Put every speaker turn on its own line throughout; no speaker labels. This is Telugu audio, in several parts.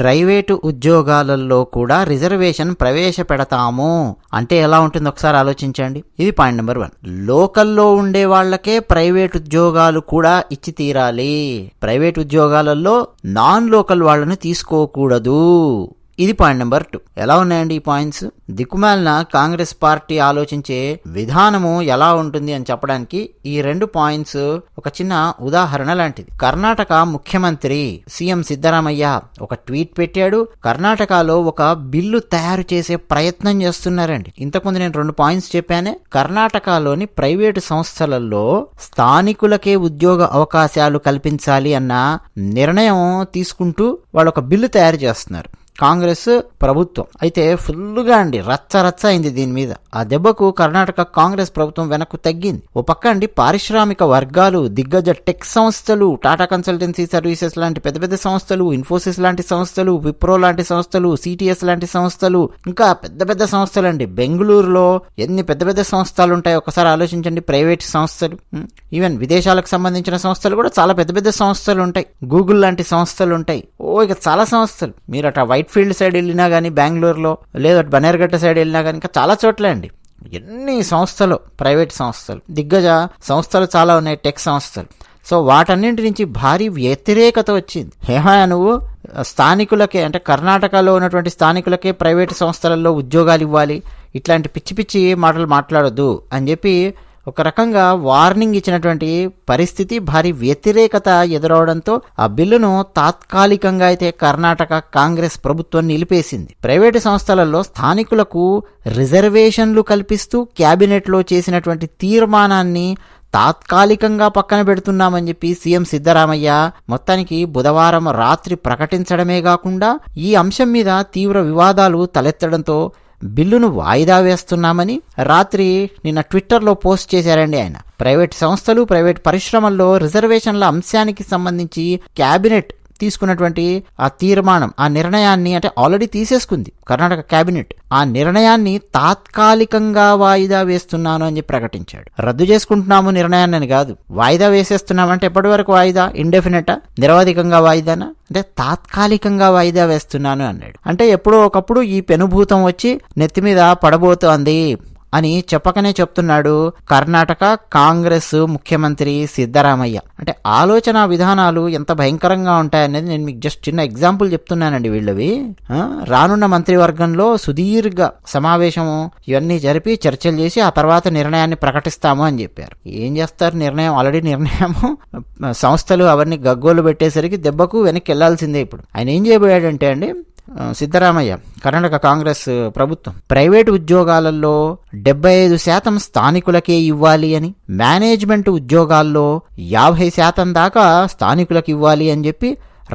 ప్రైవేటు ఉద్యోగాలలో కూడా రిజర్వేషన్ ప్రవేశపెడతాము అంటే ఎలా ఉంటుంది ఒకసారి ఆలోచించండి. ఇది పాయింట్ నెంబర్ 1. లోకల్లో ఉండే వాళ్ళకే ప్రైవేట్ ఉద్యోగాలు కూడా ఇచ్చి తీరాలి. ప్రైవేట్ ఉద్యోగాలలో నాన్ లోకల్ వాళ్ళని తీసుకోకూడదు. ఇది పాయింట్ నెంబర్ 2. ఎలా ఉన్నాయండి ఈ పాయింట్స్? దిక్కుమాలిన కాంగ్రెస్ పార్టీ ఆలోచించే విధానము ఎలా ఉంటుంది అని చెప్పడానికి ఈ 2 పాయింట్స్ ఒక చిన్న ఉదాహరణ లాంటిది. కర్ణాటక ముఖ్యమంత్రి సీఎం సిద్ధరామయ్య ఒక ట్వీట్ పెట్టాడు. కర్ణాటకలో ఒక బిల్లు తయారు చేసే ప్రయత్నం చేస్తున్నారండి. ఇంతకుముందు నేను 2 పాయింట్స్ చెప్పానే. కర్ణాటకలోని ప్రైవేటు సంస్థలలో స్థానికులకే ఉద్యోగ అవకాశాలు కల్పించాలి అన్న నిర్ణయం తీసుకుంటూ వాళ్ళు ఒక బిల్లు తయారు చేస్తున్నారు కాంగ్రెస్ ప్రభుత్వం. అయితే ఫుల్గా అండి రచ్చ అయింది దీని మీద. ఆ దెబ్బకు కర్ణాటక కాంగ్రెస్ ప్రభుత్వం వెనక్కు తగ్గింది. ఓ పక్క అండి పారిశ్రామిక వర్గాలు, దిగ్గజ టెక్ సంస్థలు, టాటా కన్సల్టెన్సీ సర్వీసెస్ లాంటి పెద్ద పెద్ద సంస్థలు, ఇన్ఫోసిస్ లాంటి సంస్థలు, విప్రో లాంటి సంస్థలు, సిటిఎస్ లాంటి సంస్థలు, ఇంకా పెద్ద పెద్ద సంస్థలు అండి. బెంగళూరులో ఎన్ని పెద్ద పెద్ద సంస్థలు ఉంటాయి ఒకసారి ఆలోచించండి. ప్రైవేట్ సంస్థలు, ఈవెన్ విదేశాలకు సంబంధించిన సంస్థలు కూడా చాలా పెద్ద పెద్ద సంస్థలు ఉంటాయి. గూగుల్ లాంటి సంస్థలు ఉంటాయి. ఇక చాలా సంస్థలు. మీరు అట వైట్ ఫీల్డ్ సైడ్ వెళ్ళినా కానీ, బెంగళూరులో లేదా బనేర్ఘట్ట సైడ్ వెళ్ళినా కానీ, ఇంకా చాలా చోట్లే అండి ఎన్ని సంస్థలు, ప్రైవేట్ సంస్థలు, దిగ్గజ సంస్థలు చాలా ఉన్నాయి, టెక్ సంస్థలు. సో వాటన్నింటి నుంచి భారీ వ్యతిరేకత వచ్చింది. ఏమయ్యా నువ్వు స్థానికులకే అంటే కర్ణాటకలో ఉన్నటువంటి స్థానికులకే ప్రైవేటు సంస్థలలో ఉద్యోగాలు ఇవ్వాలి, ఇట్లాంటి పిచ్చి పిచ్చి మాటలు మాట్లాడొద్దు అని చెప్పి ఒక రకంగా వార్నింగ్ ఇచ్చినటువంటి పరిస్థితి, భారీ వ్యతిరేకత ఎదురవడంతో ఆ బిల్లును తాత్కాలికంగా అయితే కర్ణాటక కాంగ్రెస్ ప్రభుత్వం నిలిపేసింది. ప్రైవేటు సంస్థలలో స్థానికులకు రిజర్వేషన్లు కల్పిస్తూ క్యాబినెట్లో చేసినటువంటి తీర్మానాన్ని తాత్కాలికంగా పక్కన పెడుతున్నామని చెప్పి సీఎం సిద్ధరామయ్య మొత్తానికి బుధవారం రాత్రి ప్రకటించడమే కాకుండా ఈ అంశం మీద తీవ్ర వివాదాలు తలెత్తడంతో బిల్లును వాయిదా వేస్తున్నామని రాత్రి నిన్న ట్విట్టర్లో పోస్ట్ చేశారండి ఆయన. ప్రైవేట్ సంస్థలు, ప్రైవేట్ పరిశ్రమల్లో రిజర్వేషన్ల అంశానికి సంబంధించి క్యాబినెట్ తీసుకున్నటువంటి ఆ తీర్మానం, ఆ నిర్ణయాన్ని అంటే ఆల్రెడీ తీసేసుకుంది కర్ణాటక క్యాబినెట్. ఆ నిర్ణయాన్ని తాత్కాలికంగా వాయిదా వేస్తున్నాను అని చెప్పి ప్రకటించాడు. రద్దు చేసుకుంటున్నాము నిర్ణయాన్ని అని కాదు, వాయిదా వేసేస్తున్నాము. అంటే ఎప్పటి వరకు వాయిదా? ఇండెఫినెటా? నిరవధికంగా వాయిదానా? అంటే తాత్కాలికంగా వాయిదా వేస్తున్నాను అన్నాడు. అంటే ఎప్పుడో ఒకప్పుడు ఈ పెనుభూతం వచ్చి నెత్తి మీద పడబోతోంది అని చెప్పకనే చెప్తున్నాడు కర్ణాటక కాంగ్రెస్ ముఖ్యమంత్రి సిద్ధరామయ్య. అంటే ఆలోచన విధానాలు ఎంత భయంకరంగా ఉంటాయనేది నేను మీకు జస్ట్ చిన్న ఎగ్జాంపుల్ చెప్తున్నానండి. వీళ్ళవి రానున్న మంత్రివర్గంలో సుదీర్ఘ సమావేశము ఇవన్నీ జరిపి చర్చలు చేసి ఆ తర్వాత నిర్ణయాన్ని ప్రకటిస్తాము అని చెప్పారు. ఏం చేస్తారు? నిర్ణయం ఆల్రెడీ నిర్ణయము సంస్థలు అవన్నీ గగ్గోలు పెట్టేసరికి దెబ్బకు వెనక్కి వెళ్లాల్సిందే. ఇప్పుడు ఆయన ఏం చేయబోయాడంటే అండి సిద్ధరామయ్య, కర్ణాటక కాంగ్రెస్ ప్రభుత్వం ప్రైవేటు ఉద్యోగాలలో 75% స్థానికులకే ఇవ్వాలి అని, మేనేజ్మెంట్ ఉద్యోగాల్లో 50% దాకా స్థానికులకు ఇవ్వాలి అని చెప్పి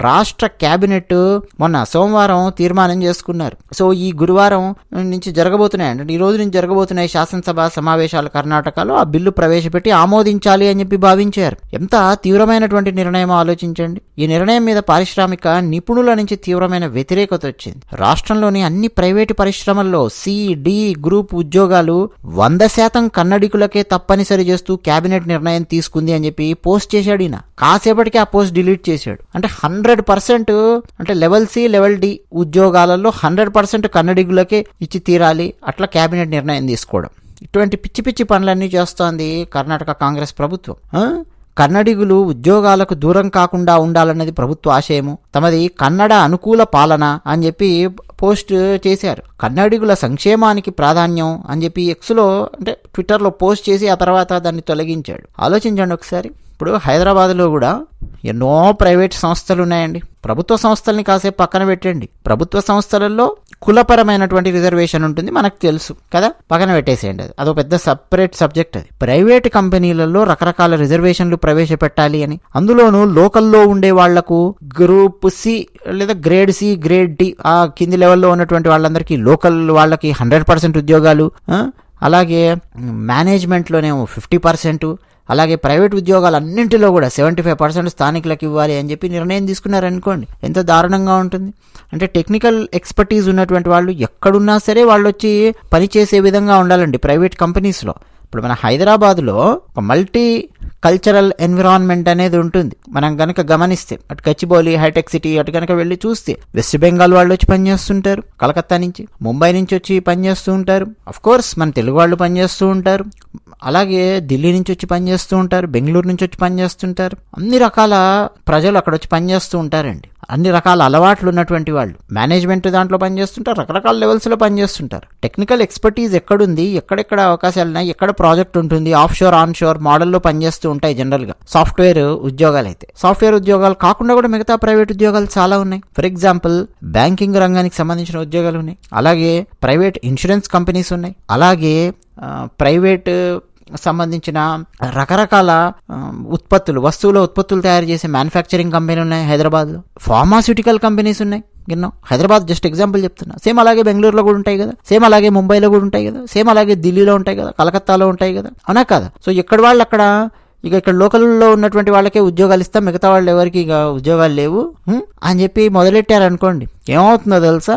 రాష్ట్ర క్యాబినెట్ మొన్న సోమవారం తీర్మానం చేసుకున్నారు. సో ఈ గురువారం నుంచి జరగబోతున్నాయి, అంటే ఈ రోజు నుంచి జరగబోతున్నాయి శాసనసభ సమావేశాలు కర్ణాటకలో. ఆ బిల్లు ప్రవేశపెట్టి ఆమోదించాలి అని చెప్పి భావించారు. ఎంత తీవ్రమైనటువంటి నిర్ణయం ఆలోచించండి. ఈ నిర్ణయం మీద పారిశ్రామిక నిపుణుల నుంచి తీవ్రమైన వ్యతిరేకత వచ్చింది. రాష్ట్రంలోని అన్ని ప్రైవేటు పరిశ్రమల్లో సి-డి గ్రూప్ ఉద్యోగాలు 100% కన్నడికులకే తప్పనిసరి చేస్తూ క్యాబినెట్ నిర్ణయం తీసుకుంది అని చెప్పి పోస్ట్ చేశాడు ఈయన. కాసేపటికి ఆ పోస్ట్ డిలీట్ చేశాడు. అంటే 100% అంటే లెవెల్ సి, లెవెల్ డి ఉద్యోగాలలో 100% కన్నడిగులకే ఇచ్చి తీరాలి, అట్లా క్యాబినెట్ నిర్ణయం తీసుకోవడం. ఇటువంటి పిచ్చి పిచ్చి పనులన్నీ చేస్తోంది కర్ణాటక కాంగ్రెస్ ప్రభుత్వం. కన్నడిగులు ఉద్యోగాలకు దూరం కాకుండా ఉండాలన్నది ప్రభుత్వ ఆశయము. తమది కన్నడ అనుకూల పాలన అని చెప్పి పోస్ట్ చేశారు. కన్నడిగుల సంక్షేమానికి ప్రాధాన్యం అని చెప్పి ఎక్స్లో అంటే ట్విట్టర్లో పోస్ట్ చేసి ఆ తర్వాత దాన్ని తొలగించాడు. ఆలోచించండి ఒకసారి. ఇప్పుడు హైదరాబాద్లో కూడా ఎన్నో ప్రైవేట్ సంస్థలు ఉన్నాయండి. ప్రభుత్వ సంస్థల్ని కాసేపు పక్కన పెట్టండి. ప్రభుత్వ సంస్థలలో కులపరమైనటువంటి రిజర్వేషన్ ఉంటుంది, మనకు తెలుసు కదా, పక్కన పెట్టేసేయండి. అదో పెద్ద సపరేట్ సబ్జెక్ట్ అది. ప్రైవేట్ కంపెనీలలో రకరకాల రిజర్వేషన్లు ప్రవేశపెట్టాలి అని, అందులోనూ లోకల్లో ఉండే వాళ్లకు గ్రూప్ సి లేదా గ్రేడ్ సి, గ్రేడ్ డి ఆ కింది లెవెల్లో ఉన్నటువంటి వాళ్ళందరికీ, లోకల్ వాళ్ళకి 100% ఉద్యోగాలు, అలాగే మేనేజ్మెంట్లోనేమో 50%, అలాగే ప్రైవేట్ ఉద్యోగాలు అన్నింటిలో కూడా 75% స్థానికులకు ఇవ్వాలి అని చెప్పి నిర్ణయం తీసుకున్నారనుకోండి, ఎంత దారుణంగా ఉంటుంది. అంటే టెక్నికల్ ఎక్స్పర్టీజ్ ఉన్నటువంటి వాళ్ళు ఎక్కడున్నా సరే వాళ్ళు వచ్చి పనిచేసే విధంగా ఉండాలండి ప్రైవేట్ కంపెనీస్లో. ఇప్పుడు మన హైదరాబాద్లో ఒక మల్టీ కల్చరల్ ఎన్విరాన్మెంట్ అనేది ఉంటుంది. మనం కనుక గమనిస్తే అటు గచ్చిబౌలి, హైటెక్ సిటీ అటు కనుక వెళ్ళి చూస్తే వెస్ట్ బెంగాల్ వాళ్ళు వచ్చి పనిచేస్తుంటారు, కలకత్తా నుంచి, ముంబై నుంచి వచ్చి పనిచేస్తూ ఉంటారు, అఫ్ కోర్స్ మన తెలుగు వాళ్ళు పనిచేస్తూ ఉంటారు, అలాగే ఢిల్లీ నుంచి వచ్చి పనిచేస్తూ ఉంటారు, బెంగళూరు నుంచి వచ్చి పనిచేస్తుంటారు. అన్ని రకాల ప్రజలు అక్కడ వచ్చి పనిచేస్తూ ఉంటారండి. అన్ని రకాల అలవాట్లు ఉన్నటువంటి వాళ్ళు మేనేజ్మెంట్ దాంట్లో పనిచేస్తుంటారు, రకరకాల లెవెల్స్లో పనిచేస్తుంటారు. టెక్నికల్ ఎక్స్పర్టీజ్ ఎక్కడుంది, ఎక్కడెక్కడ అవకాశాలు ఉన్నాయి, ఎక్కడ ప్రాజెక్ట్ ఉంటుంది, ఆఫ్ షోర్ ఆన్ షోర్ మోడల్లో పనిచేస్తూ ఉంటాయి జనరల్గా సాఫ్ట్వేర్ ఉద్యోగాలు అయితే. సాఫ్ట్వేర్ ఉద్యోగాలు కాకుండా కూడా మిగతా ప్రైవేట్ ఉద్యోగాలు చాలా ఉన్నాయి. ఫర్ ఎగ్జాంపుల్ బ్యాంకింగ్ రంగానికి సంబంధించిన ఉద్యోగాలు ఉన్నాయి, అలాగే ప్రైవేట్ ఇన్సూరెన్స్ కంపెనీస్ ఉన్నాయి, అలాగే ప్రైవేట్ సంబంధించిన రకరకాల వస్తువుల ఉత్పత్తులు తయారు చేసే మ్యానుఫ్యాక్చరింగ్ కంపెనీలు ఉన్నాయి హైదరాబాద్లో. ఫార్మాస్యూటికల్ కంపెనీస్ ఉన్నాయి ఎన్నో. హైదరాబాద్ జస్ట్ ఎగ్జాంపుల్ చెప్తున్నా. సేమ్ అలాగే బెంగళూరులో కూడా ఉంటాయి కదా, సేమ్ అలాగే ముంబైలో కూడా ఉంటాయి కదా, సేమ్ అలాగే ఢిల్లీలో ఉంటాయి కదా, కలకత్తాలో ఉంటాయి కదా, అవునా కదా? సో ఎక్కడ వాళ్ళు అక్కడ, ఇక ఇక్కడ లోకల్లో ఉన్నటువంటి వాళ్ళకే ఉద్యోగాలు ఇస్తాం, మిగతా వాళ్ళు ఎవరికి ఇక ఉద్యోగాలు లేవు అని చెప్పి మొదలెట్టారనుకోండి, ఏమవుతుందో తెలుసా?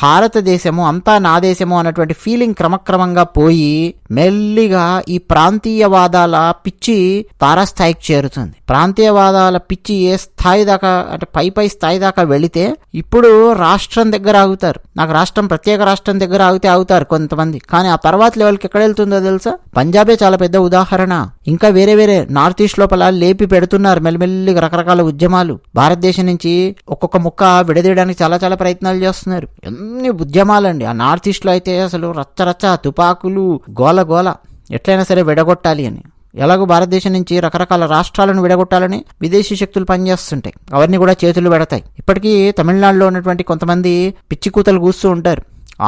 భారతదేశము అంతా నా దేశము అన్నటువంటి ఫీలింగ్ క్రమక్రమంగా పోయి మెల్లిగా ఈ ప్రాంతీయవాదాల పిచ్చి తారాస్థాయికి చేరుతుంది. ప్రాంతీయవాదాల పిచ్చి ఏ స్థాయి దాకా అంటే పై స్థాయి దాకా వెళితే ఇప్పుడు రాష్ట్రం దగ్గర ఆగుతారు. నాకు రాష్ట్రం, ప్రత్యేక రాష్ట్రం దగ్గర ఆగుతారు కొంతమంది. కానీ ఆ తర్వాత లెవెల్కి ఎక్కడ వెళ్తుందో తెలుసా? పంజాబే చాలా పెద్ద ఉదాహరణ. ఇంకా వేరే నార్త్ ఈస్ట్ లోపల లేపి పెడుతున్నారు మెల్లిమెల్లిగా రకరకాల ఉద్యమాలు. భారతదేశం నుంచి ఒక్కొక్క ముక్క విడదీయడానికి చాలా చాలా ప్రయత్నాలు చేస్తున్నారు. ఎన్ని ఉద్యమాలండి ఆ నార్త్ ఈస్ట్ లో అయితే, అసలు రచ్చ తుపాకులు, గోల ఎట్లయినా సరే విడగొట్టాలి అని. ఎలాగో భారతదేశం నుంచి రకరకాల రాష్ట్రాలను విడగొట్టాలని విదేశీ శక్తులు పనిచేస్తుంటాయి, అవన్నీ కూడా చేతులు పెడతాయి. ఇప్పటికీ తమిళనాడులో ఉన్నటువంటి కొంతమంది పిచ్చి కూతలు కూస్తూ ఉంటారు.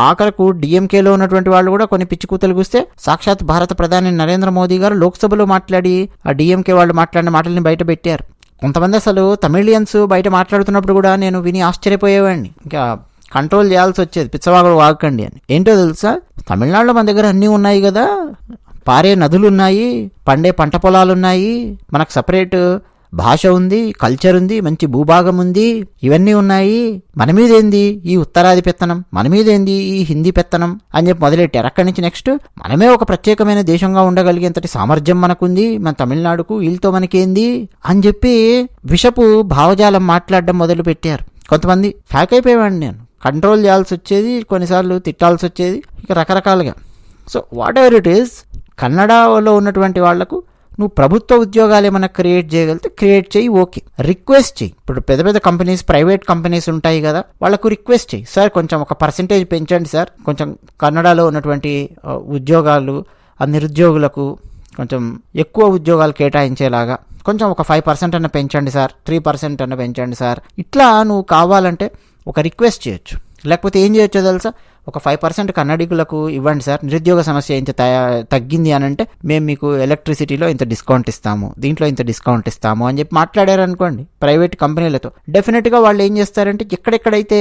ఆఖరకు డిఎంకేలో ఉన్నటువంటి వాళ్ళు కూడా కొన్ని పిచ్చి కూతలు కూస్తే సాక్షాత్ భారత ప్రధాని నరేంద్ర మోదీ గారు లోక్సభలో మాట్లాడి ఆ డిఎంకే వాళ్ళు మాట్లాడిన మాటల్ని బయట పెట్టారు. కొంతమంది అసలు తమిళియన్స్ బయట మాట్లాడుతున్నప్పుడు కూడా నేను విని ఆశ్చర్యపోయేవాడిని. ఇంకా కంట్రోల్ చేయాల్సి వచ్చేది, పిచ్చవాగుడు వాగకండి అని. ఏంటో తెలుసా? తమిళనాడులో మన దగ్గర అన్నీ ఉన్నాయి కదా, పారే నదులు ఉన్నాయి, పండే పంట పొలాలు ఉన్నాయి, మనకు సపరేట్ భాష ఉంది, కల్చర్ ఉంది, మంచి భూభాగం ఉంది, ఇవన్నీ ఉన్నాయి. మన మీదేంది ఈ ఉత్తరాది పెత్తనం, మన మీదేంది ఈ హిందీ పెత్తనం అని చెప్పి మొదలెట్టారు. అక్కడి నుంచి నెక్స్ట్ మనమే ఒక ప్రత్యేకమైన దేశంగా ఉండగలిగేంతటి సామర్థ్యం మనకుంది, మన తమిళనాడుకు, వీళ్ళతో మనకేంది అని చెప్పి విషపు భావజాలం మాట్లాడడం మొదలు పెట్టారు. కొంతమంది హ్యాక్ అయిపోయేవాడిని నేను. కంట్రోల్ చేయాల్సి వచ్చేది, కొన్నిసార్లు తిట్టాల్సి వచ్చేది, ఇక రకరకాలుగా. So what ever it is, కన్నడలో ఉన్నటువంటి వాళ్లకు నువ్వు ప్రభుత్వ ఉద్యోగాలు ఏమైనా క్రియేట్ చేయగలిగితే క్రియేట్ చేయి, ఓకే. రిక్వెస్ట్ చేయి. ఇప్పుడు పెద్ద కంపెనీస్, ప్రైవేట్ కంపెనీస్ ఉంటాయి కదా, వాళ్ళకు రిక్వెస్ట్ చేయి, సార్ కొంచెం ఒక పర్సెంటేజ్ పెంచండి సార్, కొంచెం కన్నడలో ఉన్నటువంటి ఉద్యోగాలు ఆ నిరుద్యోగులకు కొంచెం ఎక్కువ ఉద్యోగాలు కేటాయించేలాగా కొంచెం ఒక 5% అన్న పెంచండి సార్, 3% అన్న పెంచండి సార్. ఇట్లా నువ్వు కావాలంటే ఒక రిక్వెస్ట్ చేయొచ్చు. లేకపోతే ఏం చేయొచ్చో తెలుసా? ఒక 5% కన్నడిగులకు ఇవ్వండి సార్, నిరుద్యోగ సమస్య ఇంత తగ్గింది అని అంటే మేము మీకు ఎలక్ట్రిసిటీలో ఇంత డిస్కౌంట్ ఇస్తాము, దీంట్లో ఇంత డిస్కౌంట్ ఇస్తాము అని చెప్పి మాట్లాడారనుకోండి ప్రైవేట్ కంపెనీలతో. డెఫినెట్గా వాళ్ళు ఏం చేస్తారంటే ఎక్కడెక్కడైతే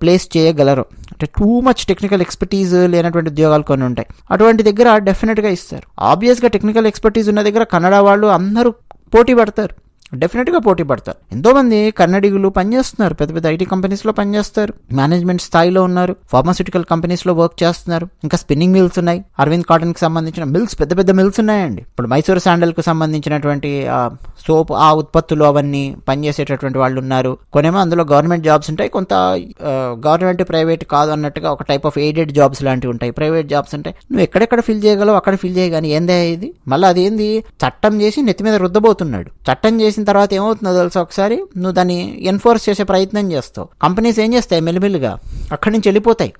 ప్లేస్ చేయగలరు, అంటే టూ మచ్ టెక్నికల్ ఎక్స్పర్టీజ్ లేనటువంటి ఉద్యోగాలు కొన్ని ఉంటాయి, అటువంటి దగ్గర డెఫినెట్గా ఇస్తారు. ఆబ్వియస్గా టెక్నికల్ ఎక్స్పర్టీజ్ ఉన్న దగ్గర కన్నడ వాళ్ళు అందరూ పోటీ పడతారు, డెఫినెట్గా పోటీ పడతారు. ఎంతోమంది కన్నడిగులు పనిచేస్తున్నారు, పెద్ద ఐటీ కంపెనీస్లో పనిచేస్తారు, మేనేజ్మెంట్ స్థాయిలో ఉన్నారు, ఫార్మాస్యూటికల్ కంపెనీస్లో వర్క్ చేస్తున్నారు. ఇంకా స్పిన్నింగ్ మిల్స్ ఉన్నాయి, అరవింద్ కాటన్కి సంబంధించిన మిల్స్, పెద్ద మిల్స్ ఉన్నాయండి. ఇప్పుడు మైసూర్ శాండల్కు సంబంధించినటువంటి సోప్, ఆ ఉత్పత్తులు అవన్నీ పనిచేసేటటువంటి వాళ్ళు ఉన్నారు. కొనేమో అందులో గవర్నమెంట్ జాబ్స్ ఉంటాయి, కొంత గవర్నమెంట్ ప్రైవేట్ కాదు అన్నట్టుగా ఒక టైప్ ఆఫ్ ఎయిడెడ్ జాబ్స్ లాంటివి ఉంటాయి, ప్రైవేట్ జాబ్స్ ఉంటాయి. నువ్వు ఎక్కడెక్కడ ఫిల్ చేయగలవు అక్కడ ఫిల్ చేయగాని ఏందే ఇది. మళ్ళీ అదేంది, చట్టం చేసి నెత్తి మీద రుద్దబోతున్నాడు. చట్టం చేసిన తర్వాత ఏమవుతుందో తెలుసా, ఒకసారి నువ్వు దాన్ని ఎన్ఫోర్స్ చేసే ప్రయత్నం చేస్తావు, కంపెనీస్ ఏం చేస్తాయి, మెల్లిమెల్లిగా అక్కడి నుంచి వెళ్ళిపోతాయి,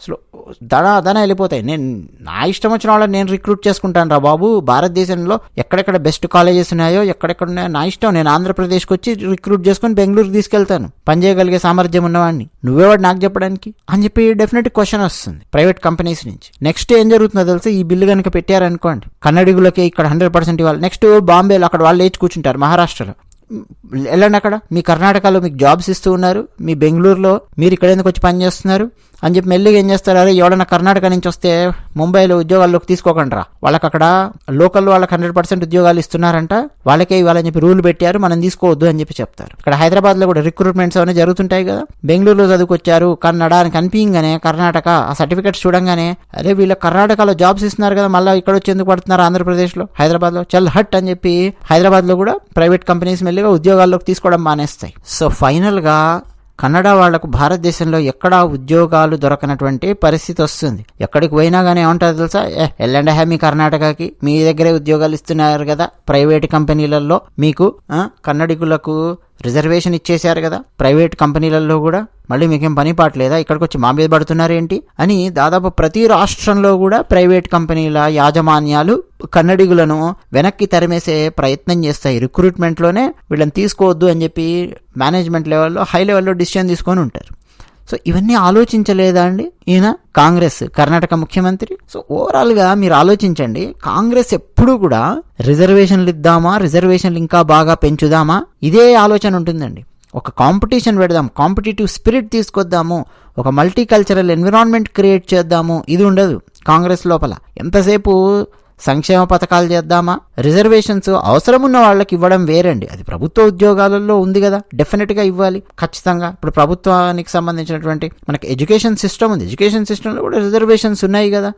దన వెళ్ళిపోతాయి. నేను నా ఇష్టం వచ్చిన వాళ్ళని నేను రిక్రూట్ చేసుకుంటాను రా బాబు. భారతదేశంలో ఎక్కడెక్కడ బెస్ట్ కాలేజెస్ ఉన్నాయో, ఎక్కడెక్కడ ఉన్నాయో నా ఇష్టం. నేను ఆంధ్రప్రదేశ్కి వచ్చి రిక్రూట్ చేసుకుని బెంగళూరుకి తీసుకెళ్తాను, పనిచేయగలిగే సామర్థ్యం ఉన్నవాడిని. నువ్వేవాడు నాకు చెప్పడానికి అని చెప్పి డెఫినెట్ క్వశ్చన్ వస్తుంది ప్రైవేట్ కంపెనీస్ నుంచి. నెక్స్ట్ ఏం జరుగుతుందో తెలుసా, ఈ బిల్లు కనుక పెట్టారనుకోండి, కన్నడిగులకి ఇక్కడ 100% ఇవ్వాలి. నెక్స్ట్ బాంబేలో అక్కడ వాళ్ళు లేచి కూర్చుంటారు, మహారాష్ట్రలో వెళ్ళండి, అక్కడ మీ కర్ణాటకలో మీకు జాబ్స్ ఇస్తూ ఉన్నారు, మీ బెంగళూరులో మీరు ఇక్కడ ఎందుకు వచ్చి పనిచేస్తున్నారు అని చెప్పి మెల్లిగా ఏం చేస్తారు, అరే ఎవడన్నా కర్ణాటక నుంచి వస్తే ముంబైలో ఉద్యోగాల్లోకి తీసుకోకండి రా, వాళ్ళకి అక్కడ లోకల్లో వాళ్ళకి 100% ఉద్యోగాలు ఇస్తున్నారంట, వాళ్ళకే ఇవ్వాలని చెప్పి రూల్ పెట్టారు, మనం తీసుకోవద్దు అని చెప్పి చెప్తారు. ఇక్కడ హైదరాబాద్ లో కూడా రిక్రూట్మెంట్స్ అవన్నీ జరుగుతుంటాయి కదా, బెంగళూరులో చదువుకొచ్చారు కన్నడ అని కనిపించగానే కర్ణాటక ఆ సర్టిఫికెట్స్ చూడంగానే అరే వీళ్ళ కర్ణాటకలో జాబ్స్ ఇస్తున్నారు కదా, మళ్ళీ ఇక్కడ వచ్చి ఎందుకు పడుతున్నారు ఆంధ్రప్రదేశ్ లో, హైదరాబాద్ లో చల్ హట్ అని చెప్పి హైదరాబాద్ లో కూడా ప్రైవేట్ కంపెనీస్ మెల్లిగా ఉద్యోగాల్లోకి తీసుకోవడం మానేస్తాయి. సో ఫైనల్ గా కన్నడ వాళ్లకు భారతదేశంలో ఎక్కడా ఉద్యోగాలు దొరకనటువంటి పరిస్థితి వస్తుంది. ఎక్కడికి పోయినా కానీ ఏమంటారు తెలుసా, ఎల్లండి మీ కర్ణాటకకి, మీ దగ్గరే ఉద్యోగాలు ఇస్తున్నారు కదా ప్రైవేట్ కంపెనీలలో, మీకు కన్నడికులకు రిజర్వేషన్ ఇచ్చేశారు కదా ప్రైవేట్ కంపెనీలలో కూడా, మళ్ళీ మీకేం పని పాటలేదా, ఇక్కడికి వచ్చి మా మీద పడుతున్నారేంటి అని దాదాపు ప్రతి రాష్ట్రంలో కూడా ప్రైవేట్ కంపెనీల యాజమాన్యాలు కన్నడిగులను వెనక్కి తరిమేసే ప్రయత్నం చేస్తాయి. రిక్రూట్మెంట్లోనే వీళ్ళని తీసుకోవద్దు అని చెప్పి మేనేజ్మెంట్ లెవెల్లో హై లెవెల్లో డిసిషన్ తీసుకొని ఉంటారు. సో ఇవన్నీ ఆలోచించలేదా అండి ఈయన కాంగ్రెస్ కర్ణాటక ముఖ్యమంత్రి? సో ఓవరాల్గా మీరు ఆలోచించండి, కాంగ్రెస్ ఎప్పుడు కూడా రిజర్వేషన్లు ఇద్దామా, రిజర్వేషన్లు ఇంకా బాగా పెంచుదామా, ఇదే ఆలోచన ఉంటుందండి. ఒక కాంపిటీషన్ పెడదాం, కాంపిటేటివ్ స్పిరిట్ తీసుకొద్దాము, ఒక మల్టీ కల్చరల్ ఎన్విరాన్మెంట్ క్రియేట్ చేద్దాము, ఇది ఉండదు కాంగ్రెస్ లోపల. ఎంతసేపు సంక్షేమ పథకాలు చేద్దామా, రిజర్వేషన్స్ అవసరం ఉన్న వాళ్ళకి ఇవ్వడం వేరండి, అది ప్రభుత్వ ఉద్యోగాలలో ఉంది కదా, డెఫినెట్గా ఇవ్వాలి ఖచ్చితంగా. ఇప్పుడు ప్రభుత్వానికి సంబంధించినటువంటి మనకి ఎడ్యుకేషన్ సిస్టమ్ ఉంది, ఎడ్యుకేషన్ సిస్టంలో కూడా రిజర్వేషన్స్ ఉన్నాయి కదా,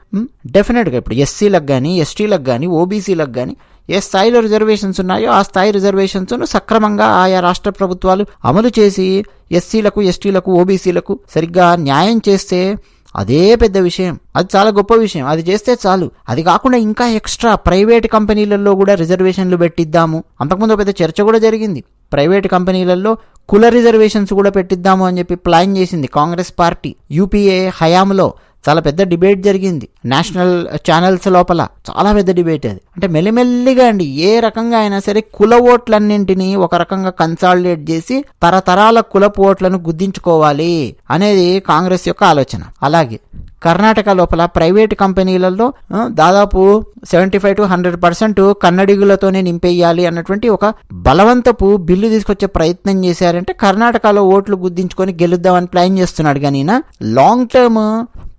డెఫినెట్గా. ఇప్పుడు ఎస్సీలకు కానీ ఎస్టీలకు కానీ ఓబీసీలకు కానీ ఏ స్థాయిలో రిజర్వేషన్స్ ఉన్నాయో ఆ స్థాయి రిజర్వేషన్స్ను సక్రమంగా ఆయా రాష్ట్ర ప్రభుత్వాలు అమలు చేసి ఎస్సీలకు ఎస్టీలకు ఓబీసీలకు సరిగ్గా న్యాయం చేస్తే అదే పెద్ద విషయం, అది చాలా గొప్ప విషయం, అది చేస్తే చాలు. అది కాకుండా ఇంకా ఎక్స్ట్రా ప్రైవేట్ కంపెనీలలో కూడా రిజర్వేషన్లు పెట్టిద్దాము. అంతకుముందు పెద్ద చర్చ కూడా జరిగింది, ప్రైవేట్ కంపెనీలలో కుల రిజర్వేషన్స్ కూడా పెట్టిద్దాము అని చెప్పి ప్లాన్ చేసింది కాంగ్రెస్ పార్టీ. యూపీఏ హయాంలో చాలా పెద్ద డిబేట్ జరిగింది నేషనల్ ఛానల్స్ లోపల, చాలా పెద్ద డిబేట్ అది. అంటే మెల్లిమెల్లిగా అండి ఏ రకంగా అయినా సరే కుల ఓట్లన్నింటినీ ఒక రకంగా కన్సాలిడేట్ చేసి తరతరాల కులపు ఓట్లను గుద్దించుకోవాలి అనేది కాంగ్రెస్ యొక్క ఆలోచన. అలాగే కర్ణాటక లోపల ప్రైవేట్ కంపెనీలలో దాదాపు 75 to 100% కన్నడిగులతోనే నింపేయాలి అన్నటువంటి ఒక బలవంతపు బిల్లు తీసుకొచ్చే ప్రయత్నం చేశారంటే కర్ణాటకలో ఓట్లు గుద్దించుకొని గెలుద్దామని ప్లాన్ చేస్తున్నాడు. కానీ లాంగ్ టర్మ్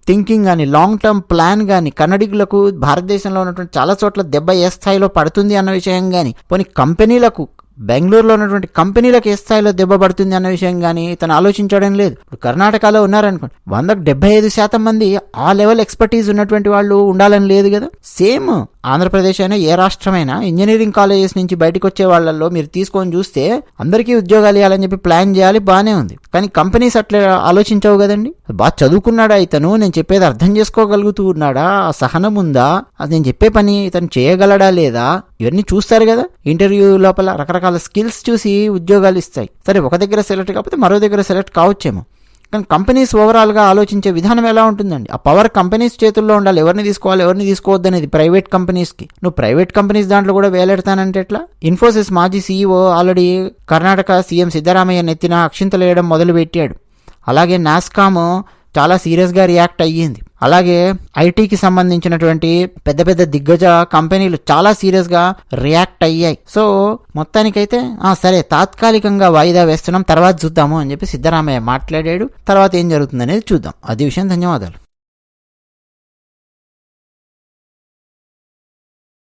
థింకింగ్ కానీ లాంగ్ టర్మ్ ప్లాన్ కానీ కన్నడిగులకు భారతదేశంలో ఉన్నటువంటి చాలా చోట్ల దెబ్బ ఏ స్థాయిలో పడుతుంది అన్న విషయం కానీ, పోనీ కంపెనీలకు బెంగళూరులో ఉన్నటువంటి కంపెనీలకు ఏ స్థాయిలో దెబ్బ పడుతుంది అన్న విషయం కానీ తను ఆలోచించడం లేదు. ఇప్పుడు కర్ణాటకలో ఉన్నారనుకోండి, 100కు 75% మంది ఆ లెవెల్ ఎక్స్పర్టీజ్ ఉన్నటువంటి వాళ్ళు ఉండాలని లేదు కదా. సేమ్ ఆంధ్రప్రదేశ్ అయినా ఏ రాష్ట్రమైనా ఇంజనీరింగ్ కాలేజెస్ నుంచి బయటకు వచ్చే వాళ్ళల్లో మీరు తీసుకొని చూస్తే అందరికీ ఉద్యోగాలు ఇవ్వాలని చెప్పి ప్లాన్ చేయాలి, బాగానే ఉంది. కానీ కంపెనీస్ అట్లా ఆలోచించవు కదండి. బాగా చదువుకున్నాడా ఇతను, నేను చెప్పేది అర్థం చేసుకోగలుగుతూ ఉన్నాడా, ఆ సహనం ఉందా, అది నేను చెప్పే పని ఇతను చేయగలడా లేదా, ఇవన్నీ చూస్తారు కదా. ఇంటర్వ్యూ లోపల రకరకాల స్కిల్స్ చూసి ఉద్యోగాలు ఇస్తాయి. సరే ఒక దగ్గర సెలెక్ట్ కాకపోతే మరో దగ్గర సెలెక్ట్ కావచ్చేమో, కానీ కంపెనీస్ ఓవరాల్గా ఆలోచించే విధానం ఎలా ఉంటుందండి, ఆ పవర్ కంపెనీస్ చేతుల్లో ఉండాలి. ఎవరిని తీసుకోవాలి ఎవరిని తీసుకోవద్దు అనేది ప్రైవేట్ కంపెనీస్కి. నువ్వు ప్రైవేట్ కంపెనీస్ దాంట్లో కూడా వేలెడతానంటే ఎట్లా? ఇన్ఫోసిస్ మాజీ CEO already Karnataka CM Siddaramaiah నెత్తిన అక్షింతలు వేయడం మొదలుపెట్టాడు. అలాగే నాస్కామ్ చాలా సీరియస్గా రియాక్ట్ అయ్యింది. అలాగే ఐటీకి సంబంధించినటువంటి పెద్ద పెద్ద దిగ్గజ కంపెనీలు చాలా సీరియస్గా రియాక్ట్ అయ్యాయి. సో మొత్తానికైతే సరే తాత్కాలికంగా వాయిదా వేస్తున్నాం, తర్వాత చూద్దాము అని చెప్పి సిద్ధరామయ్య మాట్లాడాడు. తర్వాత ఏం జరుగుతుందనేది చూద్దాం. అది విషయం. ధన్యవాదాలు.